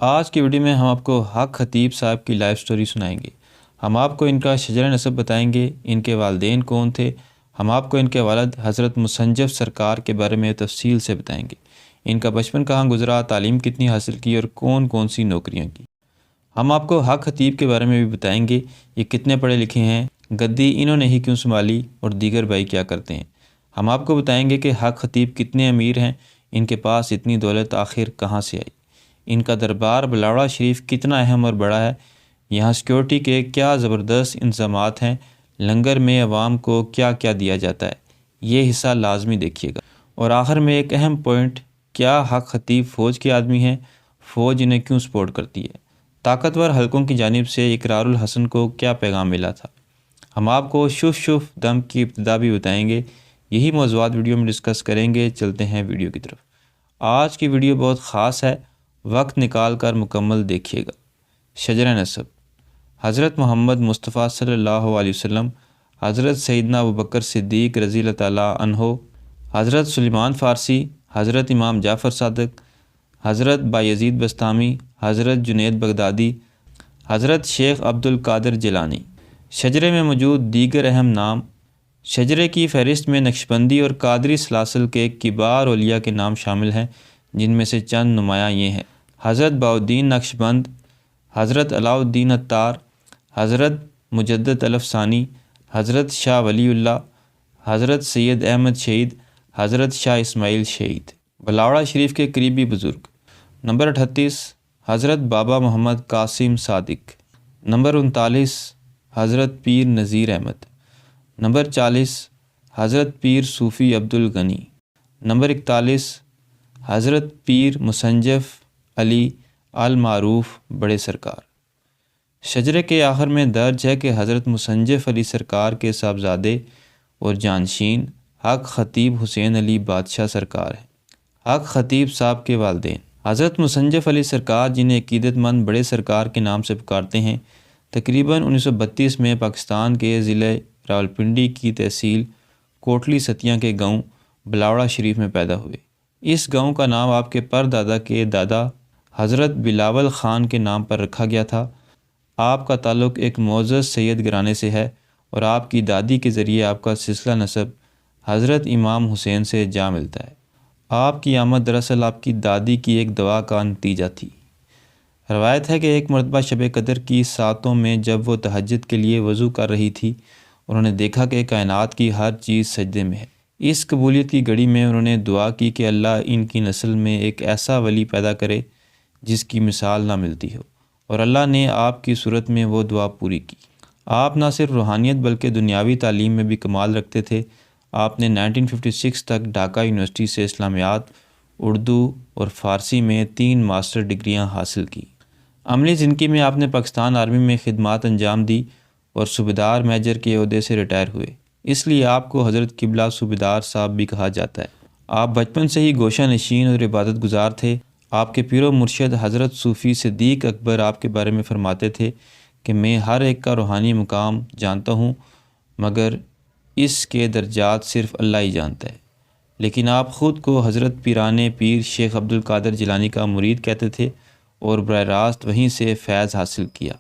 آج کی ویڈیو میں ہم آپ کو حق خطیب صاحب کی لائف سٹوری سنائیں گے۔ ہم آپ کو ان کا شجرہ نسب بتائیں گے، ان کے والدین کون تھے۔ ہم آپ کو ان کے والد حضرت مصنجف سرکار کے بارے میں تفصیل سے بتائیں گے، ان کا بچپن کہاں گزرا، تعلیم کتنی حاصل کی اور کون کون سی نوکریاں کی۔ ہم آپ کو حق خطیب کے بارے میں بھی بتائیں گے، یہ کتنے پڑھے لکھے ہیں، گدی انہوں نے ہی کیوں سنبھالی اور دیگر بھائی کیا کرتے ہیں۔ ہم آپ کو بتائیں گے کہ حق خطیب کتنے امیر ہیں، ان کے پاس اتنی دولت آخر کہاں سے آئی، ان کا دربار بلاوڑہ شریف کتنا اہم اور بڑا ہے، یہاں سیکیورٹی کے کیا زبردست انتظامات ہیں، لنگر میں عوام کو کیا کیا دیا جاتا ہے، یہ حصہ لازمی دیکھیے گا۔ اور آخر میں ایک اہم پوائنٹ، کیا حق خطیب فوج کے آدمی ہیں، فوج انہیں کیوں سپورٹ کرتی ہے، طاقتور حلقوں کی جانب سے اقرار الحسن کو کیا پیغام ملا تھا۔ ہم آپ کو شف دم کی ابتدا بھی بتائیں گے۔ یہی موضوعات ویڈیو میں ڈسکس کریں گے۔ چلتے ہیں ویڈیو کی طرف۔ آج کی ویڈیو بہت خاص ہے، وقت نکال کر مکمل دیکھیے گا۔ شجرہ نسب: حضرت محمد مصطفیٰ صلی اللہ علیہ وسلم، حضرت سیدنا ابوبکر صدیق رضی اللہ تعالیٰ عنہ، حضرت سلیمان فارسی، حضرت امام جعفر صادق، حضرت بایزید بستامی، حضرت جنید بغدادی، حضرت شیخ عبد القادر جیلانی۔ شجرے میں موجود دیگر اہم نام: شجرے کی فہرست میں نقشبندی اور قادری سلاسل کے کبار اولیاء کے نام شامل ہیں، جن میں سے چند نمایاں یہ ہیں: حضرت بہاؤالدین نقشبند، حضرت علاؤ الدین عطار، حضرت مجدد الافسانی، حضرت شاہ ولی اللہ، حضرت سید احمد شہید، حضرت شاہ اسماعیل شہید۔ بلاوڑہ شریف کے قریبی بزرگ: نمبر 38 حضرت بابا محمد قاسم صادق، نمبر 39 حضرت پیر نذیر احمد، نمبر 40 حضرت پیر صوفی عبد الغنی، نمبر 41 حضرت پیر مصنجف علی المعروف بڑے سرکار۔ شجرے کے آخر میں درج ہے کہ حضرت مصنجف علی سرکار کے صاحبزادے اور جانشین حق خطیب حسین علی بادشاہ سرکار ہیں۔ حق خطیب صاحب کے والدین: حضرت مصنجف علی سرکار، جنہیں عقیدت مند بڑے سرکار کے نام سے پکارتے ہیں، تقریباً 1932 میں پاکستان کے ضلع راولپنڈی کی تحصیل کوٹلی ستیاں کے گاؤں بلاوڑہ شریف میں پیدا ہوئے۔ اس گاؤں کا نام آپ کے پردادا کے دادا حضرت بلاول خان کے نام پر رکھا گیا تھا۔ آپ کا تعلق ایک معزز سید گھرانے سے ہے اور آپ کی دادی کے ذریعے آپ کا سلسلہ نسب حضرت امام حسین سے جا ملتا ہے۔ آپ کی آمد دراصل آپ کی دادی کی ایک دعا کا نتیجہ تھی۔ روایت ہے کہ ایک مرتبہ شب قدر کی ساعتوں میں جب وہ تہجد کے لیے وضو کر رہی تھی، انہوں نے دیکھا کہ کائنات کی ہر چیز سجدے میں ہے۔ اس قبولیت کی گھڑی میں انہوں نے دعا کی کہ اللہ ان کی نسل میں ایک ایسا ولی پیدا کرے جس کی مثال نہ ملتی ہو، اور اللہ نے آپ کی صورت میں وہ دعا پوری کی۔ آپ نہ صرف روحانیت بلکہ دنیاوی تعلیم میں بھی کمال رکھتے تھے۔ آپ نے 1956 تک ڈھاکہ یونیورسٹی سے اسلامیات، اردو اور فارسی میں 3 ماسٹر ڈگریاں حاصل کی۔ عملی زندگی میں آپ نے پاکستان آرمی میں خدمات انجام دی اور صوبیدار میجر کے عہدے سے ریٹائر ہوئے، اس لیے آپ کو حضرت قبلہ صوبیدار صاحب بھی کہا جاتا ہے۔ آپ بچپن سے ہی گوشہ نشین اور عبادت گزار تھے۔ آپ کے پیر و مرشد حضرت صوفی صدیق اکبر آپ کے بارے میں فرماتے تھے کہ میں ہر ایک کا روحانی مقام جانتا ہوں، مگر اس کے درجات صرف اللہ ہی جانتا ہے۔ لیکن آپ خود کو حضرت پیرانے پیر شیخ عبد القادر جیلانی کا مرید کہتے تھے اور براہ راست وہیں سے فیض حاصل کیا۔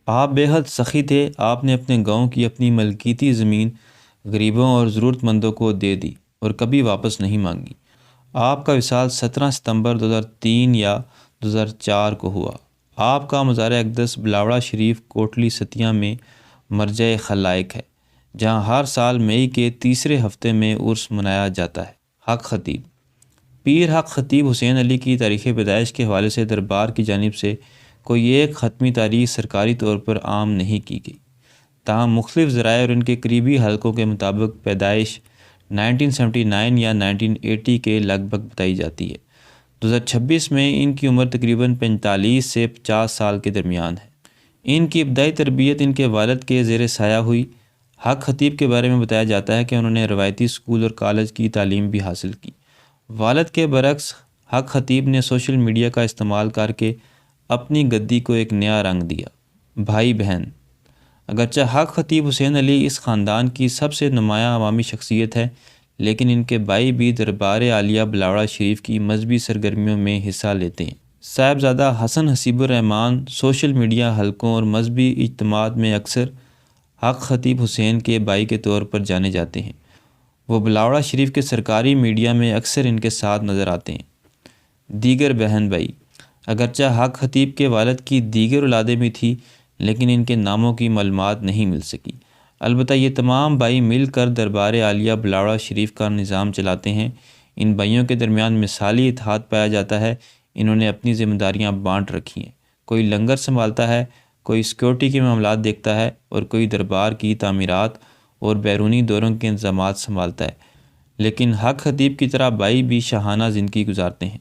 آپ بے حد سخی تھے۔ آپ نے اپنے گاؤں کی اپنی ملکیتی زمین غریبوں اور ضرورت مندوں کو دے دی اور کبھی واپس نہیں مانگی۔ آپ کا وصال 17 ستمبر 2003 یا 2004 کو ہوا۔ آپ کا مزار اقدس بلاوڑہ شریف کوٹلی ستیاں میں مرجع خلائق ہے، جہاں ہر سال مئی کے تیسرے ہفتے میں عرس منایا جاتا ہے۔ حق خطیب: پیر حق خطیب حسین علی کی تاریخ پیدائش کے حوالے سے دربار کی جانب سے کوئی ایک ختمی تاریخ سرکاری طور پر عام نہیں کی گئی، تاہم مختلف ذرائع اور ان کے قریبی حلقوں کے مطابق پیدائش 1979 یا 1980 کے لگ بھگ بتائی جاتی ہے۔ 2026 میں ان کی عمر تقریباً 45 سے 50 سال کے درمیان ہے۔ ان کی ابتدائی تربیت ان کے والد کے زیر سایہ ہوئی۔ حق خطیب کے بارے میں بتایا جاتا ہے کہ انہوں نے روایتی اسکول اور کالج کی تعلیم بھی حاصل کی۔ والد کے برعکس حق خطیب نے سوشل میڈیا کا استعمال کر کے اپنی گدی کو ایک نیا رنگ دیا۔ بھائی بہن: اگرچہ حق خطیب حسین علی اس خاندان کی سب سے نمایاں عوامی شخصیت ہے، لیکن ان کے بھائی بھی دربار عالیہ بلاوڑہ شریف کی مذہبی سرگرمیوں میں حصہ لیتے ہیں۔ صاحبزادہ حسن حسیب الرحمان سوشل میڈیا حلقوں اور مذہبی اجتماعات میں اکثر حق خطیب حسین کے بھائی کے طور پر جانے جاتے ہیں۔ وہ بلاوڑہ شریف کے سرکاری میڈیا میں اکثر ان کے ساتھ نظر آتے ہیں۔ دیگر بہن بھائی: اگرچہ حق خطیب کے والد کی دیگر اولادیں بھی تھیں، لیکن ان کے ناموں کی معلومات نہیں مل سکی۔ البتہ یہ تمام بھائی مل کر دربار عالیہ بلاوڑہ شریف کا نظام چلاتے ہیں۔ ان بھائیوں کے درمیان مثالی اتحاد پایا جاتا ہے۔ انہوں نے اپنی ذمہ داریاں بانٹ رکھی ہیں۔ کوئی لنگر سنبھالتا ہے، کوئی سیکورٹی کے معاملات دیکھتا ہے، اور کوئی دربار کی تعمیرات اور بیرونی دوروں کے انتظامات سنبھالتا ہے۔ لیکن حق خطیب کی طرح بھائی بھی شاہانہ زندگی گزارتے ہیں۔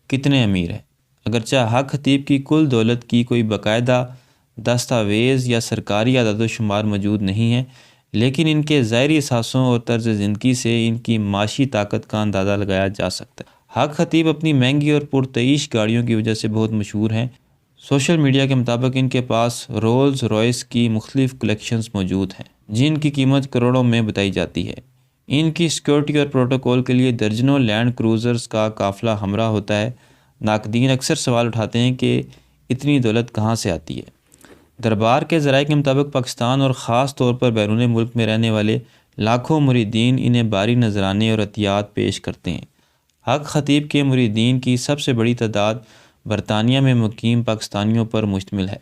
کتنے امیر ہیں! اگرچہ حق خطیب کی کل دولت کی کوئی باقاعدہ دستاویز یا سرکاری اعداد و شمار موجود نہیں ہے، لیکن ان کے ظاہری اثاثوں اور طرز زندگی سے ان کی معاشی طاقت کا اندازہ لگایا جا سکتا ہے۔ حق خطیب اپنی مہنگی اور پرتعیش گاڑیوں کی وجہ سے بہت مشہور ہیں۔ سوشل میڈیا کے مطابق ان کے پاس رولز روئس کی مختلف کلیکشنز موجود ہیں، جن کی قیمت کروڑوں میں بتائی جاتی ہے۔ ان کی سیکورٹی اور پروٹوکول کے لیے درجنوں لینڈ کروزرز کا قافلہ ہمراہ ہوتا ہے۔ ناقدین اکثر سوال اٹھاتے ہیں کہ اتنی دولت کہاں سے آتی ہے۔ دربار کے ذرائع کے مطابق پاکستان اور خاص طور پر بیرون ملک میں رہنے والے لاکھوں مریدین انہیں بھاری نذرانے اور عطیات پیش کرتے ہیں۔ حق خطیب کے مریدین کی سب سے بڑی تعداد برطانیہ میں مقیم پاکستانیوں پر مشتمل ہے۔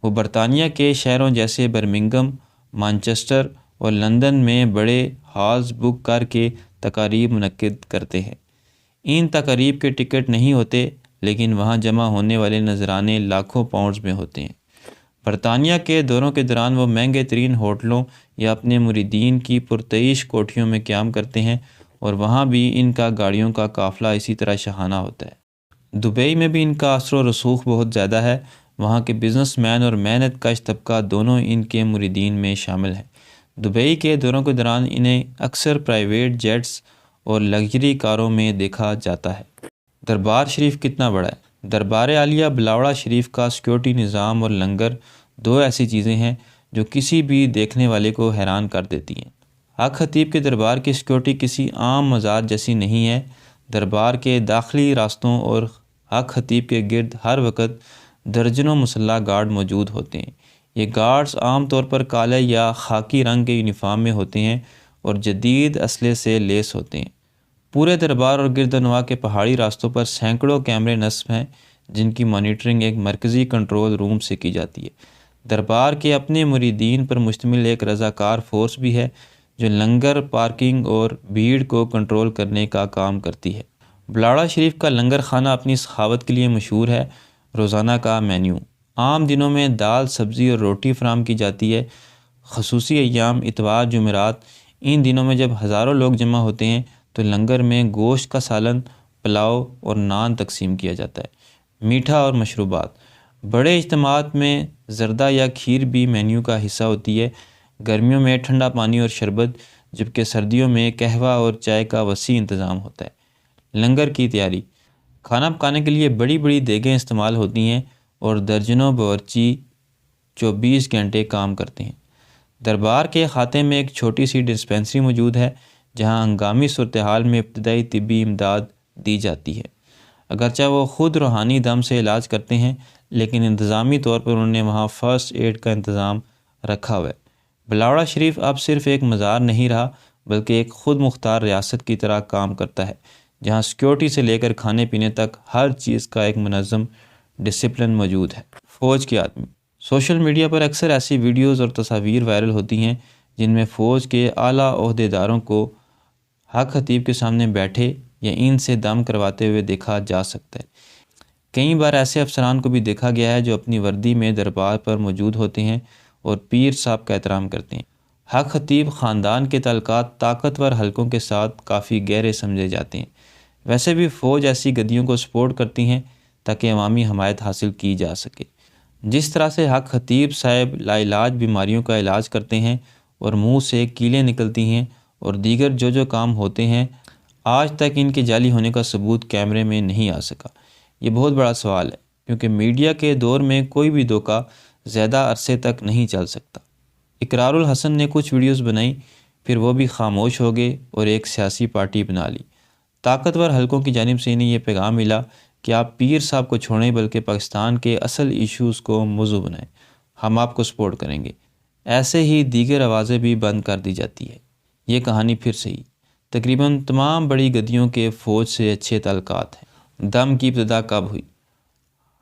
وہ برطانیہ کے شہروں جیسے برمنگھم، مانچسٹر اور لندن میں بڑے ہالز بک کر کے تقاریب منعقد کرتے ہیں۔ ان تقاریب کے ٹکٹ نہیں ہوتے، لیکن وہاں جمع ہونے والے نذرانے لاکھوں پاؤنڈز میں ہوتے ہیں۔ برطانیہ کے دوروں کے دوران وہ مہنگے ترین ہوٹلوں یا اپنے مریدین کی پرتعیش کوٹھیوں میں قیام کرتے ہیں، اور وہاں بھی ان کا گاڑیوں کا قافلہ اسی طرح شاہانہ ہوتا ہے۔ دبئی میں بھی ان کا اثر و رسوخ بہت زیادہ ہے۔ وہاں کے بزنس مین اور محنت کش طبقہ دونوں ان کے مریدین میں شامل ہیں۔ دبئی کے دوروں کے دوران انہیں اکثر پرائیویٹ جیٹس اور لگژری کاروں میں دیکھا جاتا ہے۔ دربار شریف کتنا بڑا ہے؟ دربار عالیہ بلاوڑہ شریف کا سیکورٹی نظام اور لنگر دو ایسی چیزیں ہیں جو کسی بھی دیکھنے والے کو حیران کر دیتی ہیں۔ حق خطیب کے دربار کی سیکورٹی کسی عام مزار جیسی نہیں ہے۔ دربار کے داخلی راستوں اور حق خطیب کے گرد ہر وقت درجنوں مسلح گارڈ موجود ہوتے ہیں۔ یہ گارڈز عام طور پر کالے یا خاکی رنگ کے یونیفارم میں ہوتے ہیں اور جدید اسلحے سے لیس ہوتے ہیں۔ پورے دربار اور گرد و نواح کے پہاڑی راستوں پر سینکڑوں کیمرے نصب ہیں، جن کی مانیٹرنگ ایک مرکزی کنٹرول روم سے کی جاتی ہے۔ دربار کے اپنے مریدین پر مشتمل ایک رضاکار فورس بھی ہے، جو لنگر، پارکنگ اور بھیڑ کو کنٹرول کرنے کا کام کرتی ہے۔ بلاوڑہ شریف کا لنگر خانہ اپنی سخاوت کے لیے مشہور ہے۔ روزانہ کا مینیو: عام دنوں میں دال، سبزی اور روٹی فراہم کی جاتی ہے۔ خصوصی ایام اتوار، جمعرات، ان دنوں میں جب ہزاروں لوگ جمع ہوتے ہیں تو لنگر میں گوشت کا سالن، پلاؤ اور نان تقسیم کیا جاتا ہے۔ میٹھا اور مشروبات: بڑے اجتماعات میں زردہ یا کھیر بھی مینیو کا حصہ ہوتی ہے۔ گرمیوں میں ٹھنڈا پانی اور شربت، جبکہ سردیوں میں قہوہ اور چائے کا وسیع انتظام ہوتا ہے۔ لنگر کی تیاری: کھانا پکانے کے لیے بڑی بڑی دیگیں استعمال ہوتی ہیں اور درجنوں باورچی 24 گھنٹے کام کرتے ہیں۔ دربار کے احاطے میں ایک چھوٹی سی ڈسپنسری موجود ہے، جہاں ہنگامی صورتحال میں ابتدائی طبی امداد دی جاتی ہے۔ اگرچہ وہ خود روحانی دم سے علاج کرتے ہیں، لیکن انتظامی طور پر انہوں نے وہاں فرسٹ ایڈ کا انتظام رکھا ہوا ہے۔ بلاوڑہ شریف اب صرف ایک مزار نہیں رہا، بلکہ ایک خود مختار ریاست کی طرح کام کرتا ہے، جہاں سیکورٹی سے لے کر کھانے پینے تک ہر چیز کا ایک منظم ڈسپلن موجود ہے۔ فوج کے آدمی: سوشل میڈیا پر اکثر ایسی ویڈیوز اور تصاویر وائرل ہوتی ہیں جن میں فوج کے اعلیٰ عہدیداروں کو حق خطیب کے سامنے بیٹھے یا ان سے دم کرواتے ہوئے دیکھا جا سکتا ہے۔ کئی بار ایسے افسران کو بھی دیکھا گیا ہے جو اپنی وردی میں دربار پر موجود ہوتے ہیں اور پیر صاحب کا احترام کرتے ہیں۔ حق خطیب خاندان کے تعلقات طاقتور حلقوں کے ساتھ کافی گہرے سمجھے جاتے ہیں۔ ویسے بھی فوج ایسی گدیوں کو سپورٹ کرتی ہیں تاکہ عوامی حمایت حاصل کی جا سکے۔ جس طرح سے حق خطیب صاحب لاعلاج بیماریوں کا علاج کرتے ہیں اور منہ سے کیلیں نکلتی ہیں اور دیگر جو کام ہوتے ہیں، آج تک ان کے جعلی ہونے کا ثبوت کیمرے میں نہیں آ سکا۔ یہ بہت بڑا سوال ہے، کیونکہ میڈیا کے دور میں کوئی بھی دھوکہ زیادہ عرصے تک نہیں چل سکتا۔ اقرار الحسن نے کچھ ویڈیوز بنائی، پھر وہ بھی خاموش ہو گئے اور ایک سیاسی پارٹی بنا لی۔ طاقتور حلقوں کی جانب سے انہیں یہ پیغام ملا کہ آپ پیر صاحب کو چھوڑیں بلکہ پاکستان کے اصل ایشوز کو موضوع بنائیں، ہم آپ کو سپورٹ کریں گے۔ ایسے ہی دیگر آوازیں بھی بند کر دی جاتی ہے۔ یہ کہانی پھر سے ہی تقریباً تمام بڑی گدیوں کے فوج سے اچھے تعلقات ہیں۔ دم کی ابتدا کب ہوئی؟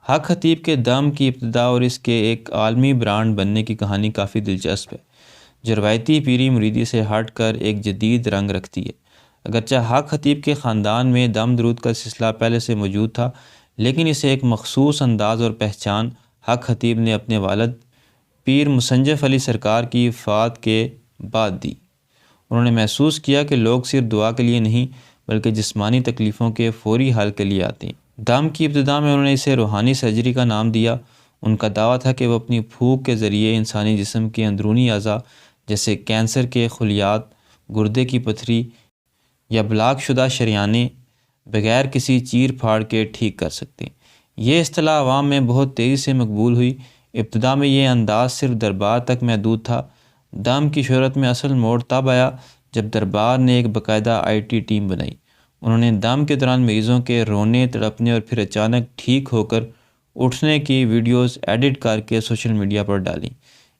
حق خطیب کے دم کی ابتدا اور اس کے ایک عالمی برانڈ بننے کی کہانی کافی دلچسپ ہے، جو روایتی پیری مریدی سے ہٹ کر ایک جدید رنگ رکھتی ہے۔ اگرچہ حق خطیب کے خاندان میں دم درود کا سلسلہ پہلے سے موجود تھا، لیکن اسے ایک مخصوص انداز اور پہچان حق خطیب نے اپنے والد پیر مصنجف علی سرکار کی وفات کے بعد دی۔ انہوں نے محسوس کیا کہ لوگ صرف دعا کے لیے نہیں بلکہ جسمانی تکلیفوں کے فوری حل کے لیے آتے ہیں۔ دم کی ابتدا میں انہوں نے اسے روحانی سرجری کا نام دیا۔ ان کا دعویٰ تھا کہ وہ اپنی پھونک کے ذریعے انسانی جسم کے اندرونی اعضاء جیسے کینسر کے خلیات، گردے کی پتھری یا بلاک شدہ شریانیں بغیر کسی چیر پھاڑ کے ٹھیک کر سکتے ہیں۔ یہ اصطلاح عوام میں بہت تیزی سے مقبول ہوئی۔ ابتدا میں یہ انداز صرف دربار تک محدود تھا۔ دم کی شہرت میں اصل موڑ تب آیا جب دربار نے ایک باقاعدہ IT ٹیم بنائی۔ انہوں نے دم کے دوران مریضوں کے رونے، تڑپنے اور پھر اچانک ٹھیک ہو کر اٹھنے کی ویڈیوز ایڈٹ کر کے سوشل میڈیا پر ڈالیں۔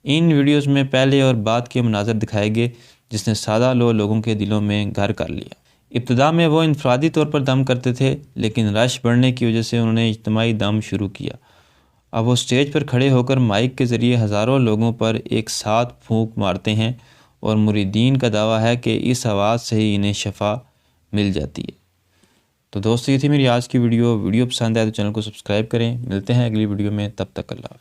ان ویڈیوز میں پہلے اور بعد کے مناظر دکھائے گئے جس نے سادہ لوگوں کے دلوں میں گھر کر لیا۔ ابتدا میں وہ انفرادی طور پر دم کرتے تھے، لیکن رش بڑھنے کی وجہ سے انہوں نے اجتماعی دم شروع کیا۔ اب وہ سٹیج پر کھڑے ہو کر مائک کے ذریعے ہزاروں لوگوں پر ایک ساتھ پھونک مارتے ہیں، اور مریدین کا دعویٰ ہے کہ اس آواز سے ہی انہیں شفا مل جاتی ہے۔ تو دوستو، یہ تھی میری آج کی ویڈیو پسند آئے تو چینل کو سبسکرائب کریں۔ ملتے ہیں اگلی ویڈیو میں، تب تک اللہ حافظ۔